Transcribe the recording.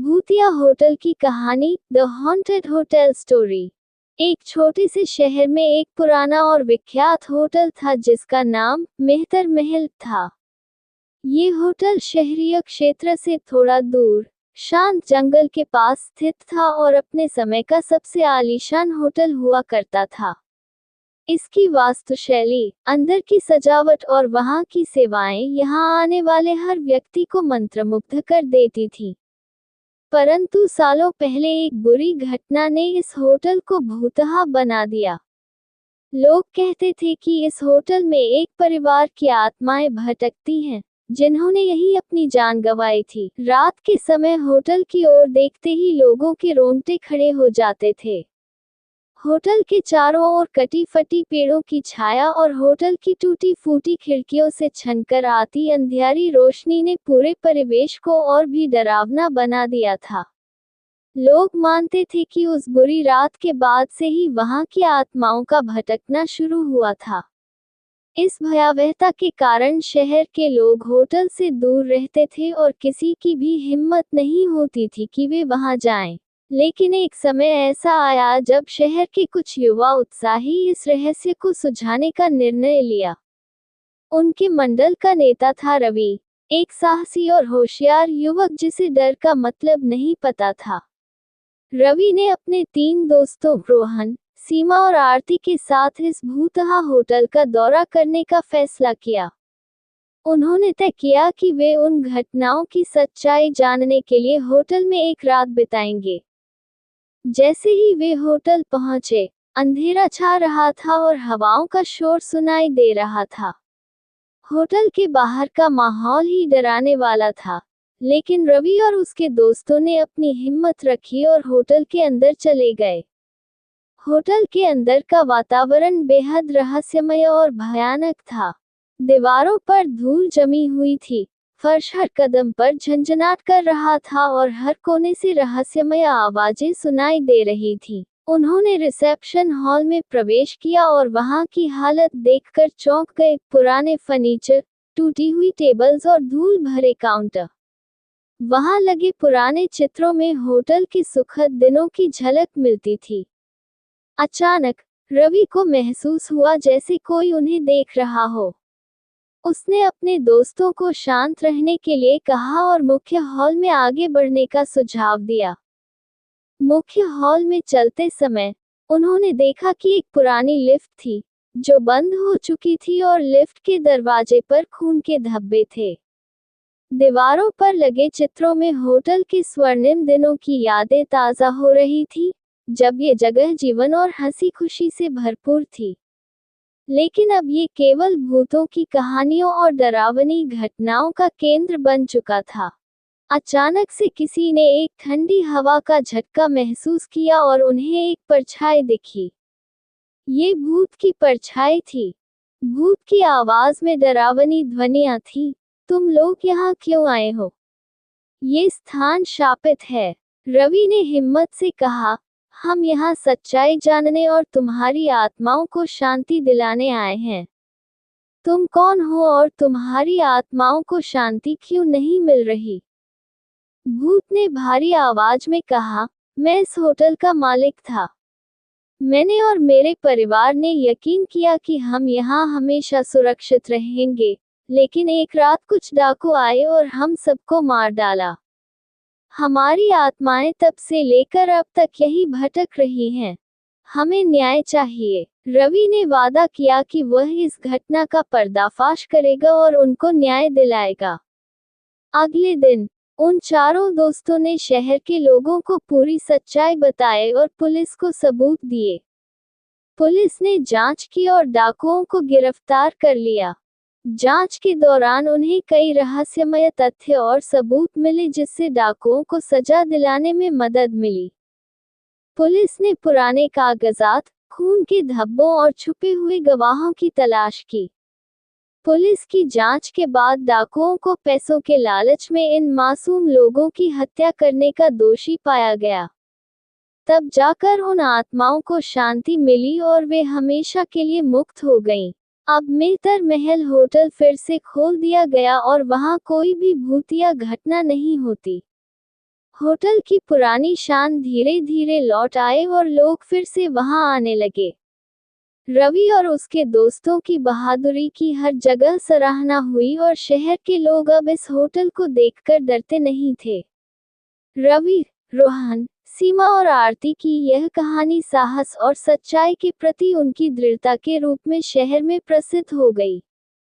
भूतिया होटल की कहानी, द हॉन्टेड होटल स्टोरी। एक छोटे से शहर में एक पुराना और विख्यात होटल था जिसका नाम मेहतर महल था। ये होटल शहरीय क्षेत्र से थोड़ा दूर, शांत जंगल के पास स्थित था और अपने समय का सबसे आलीशान होटल हुआ करता था। इसकी वास्तुशैली, अंदर की सजावट और वहाँ की सेवाएं यहाँ आने वाले हर व्यक्ति को मंत्रमुग्ध कर देती थी। परंतु सालों पहले एक बुरी घटना ने इस होटल को भूतहा बना दिया। लोग कहते थे कि इस होटल में एक परिवार की आत्माएं भटकती हैं, जिन्होंने यही अपनी जान गंवाई थी। रात के समय होटल की ओर देखते ही लोगों के रोंगटे खड़े हो जाते थे। होटल के चारों ओर कटी फटी पेड़ों की छाया और होटल की टूटी फूटी खिड़कियों से छनकर आती अंधियारी रोशनी ने पूरे परिवेश को और भी डरावना बना दिया था। लोग मानते थे कि उस बुरी रात के बाद से ही वहां की आत्माओं का भटकना शुरू हुआ था। इस भयावहता के कारण शहर के लोग होटल से दूर रहते थे और किसी की भी हिम्मत नहीं होती थी कि वे वहां जाएं। लेकिन एक समय ऐसा आया जब शहर के कुछ युवा उत्साही इस रहस्य को सुलझाने का निर्णय लिया। उनके मंडल का नेता था रवि, एक साहसी और होशियार युवक जिसे डर का मतलब नहीं पता था। रवि ने अपने 3 दोस्तों रोहन, सीमा और आरती के साथ इस भूतहा होटल का दौरा करने का फैसला किया। उन्होंने तय किया कि वे उन घटनाओं की सच्चाई जानने के लिए होटल में एक रात बिताएंगे। जैसे ही वे होटल पहुंचे, अंधेरा छा रहा था और हवाओं का शोर सुनाई दे रहा था। होटल के बाहर का माहौल ही डराने वाला था, लेकिन रवि और उसके दोस्तों ने अपनी हिम्मत रखी और होटल के अंदर चले गए। होटल के अंदर का वातावरण बेहद रहस्यमय और भयानक था। दीवारों पर धूल जमी हुई थी, फर्श हर कदम पर झंझनाट कर रहा था और हर कोने से रहस्यमय आवाजें सुनाई दे रही थी। उन्होंने रिसेप्शन हॉल में प्रवेश किया और वहां की हालत देखकर चौंक गए। पुराने फर्नीचर, टूटी हुई टेबल्स और धूल भरे काउंटर। वहां लगे पुराने चित्रों में होटल के सुखद दिनों की झलक मिलती थी। अचानक रवि को महसूस हुआ जैसे कोई उन्हें देख रहा हो। उसने अपने दोस्तों को शांत रहने के लिए कहा और मुख्य हॉल में आगे बढ़ने का सुझाव दिया। मुख्य हॉल में चलते समय उन्होंने देखा कि एक पुरानी लिफ्ट थी, जो बंद हो चुकी थी और लिफ्ट के दरवाजे पर खून के धब्बे थे। दीवारों पर लगे चित्रों में होटल के स्वर्णिम दिनों की यादें ताज़ा हो रही थी, जब ये जगह जीवन और हंसी खुशी से भरपूर थी। लेकिन अब ये केवल भूतों की कहानियों और डरावनी घटनाओं का केंद्र बन चुका था। अचानक से किसी ने एक ठंडी हवा का झटका महसूस किया और उन्हें एक परछाई दिखी। ये भूत की परछाई थी। भूत की आवाज में डरावनी ध्वनियां थीं। तुम लोग यहाँ क्यों आए हो? ये स्थान शापित है, रवि ने हिम्मत से कहा। हम यहाँ सच्चाई जानने और तुम्हारी आत्माओं को शांति दिलाने आए हैं। तुम कौन हो और तुम्हारी आत्माओं को शांति क्यों नहीं मिल रही? भूत ने भारी आवाज में कहा, मैं इस होटल का मालिक था। मैंने और मेरे परिवार ने यकीन किया कि हम यहाँ हमेशा सुरक्षित रहेंगे, लेकिन एक रात कुछ डाकू आए और हम सबको मार डाला। हमारी आत्माएं तब से लेकर अब तक यही भटक रही हैं। हमें न्याय चाहिए। रवि ने वादा किया कि वह इस घटना का पर्दाफाश करेगा और उनको न्याय दिलाएगा। अगले दिन उन चारों दोस्तों ने शहर के लोगों को पूरी सच्चाई बताई और पुलिस को सबूत दिए। पुलिस ने जांच की और डाकुओं को गिरफ्तार कर लिया। जांच के दौरान उन्हें कई रहस्यमय तथ्य और सबूत मिले जिससे डाकुओं को सजा दिलाने में मदद मिली। पुलिस ने पुराने कागजात, खून के धब्बों और छुपे हुए गवाहों की तलाश की। पुलिस की जांच के बाद डाकुओं को पैसों के लालच में इन मासूम लोगों की हत्या करने का दोषी पाया गया। तब जाकर उन आत्माओं को शांति मिली और वे हमेशा के लिए मुक्त हो गईं। अब मेहतर महल होटल फिर से खोल दिया गया और वहां कोई भी भूतिया घटना नहीं होती। होटल की पुरानी शान धीरे धीरे लौट आए और लोग फिर से वहां आने लगे। रवि और उसके दोस्तों की बहादुरी की हर जगह सराहना हुई और शहर के लोग अब इस होटल को देखकर डरते नहीं थे। रवि, रोहन, सीमा और आरती की यह कहानी साहस और सच्चाई के प्रति उनकी दृढ़ता के रूप में शहर में प्रसिद्ध हो गई।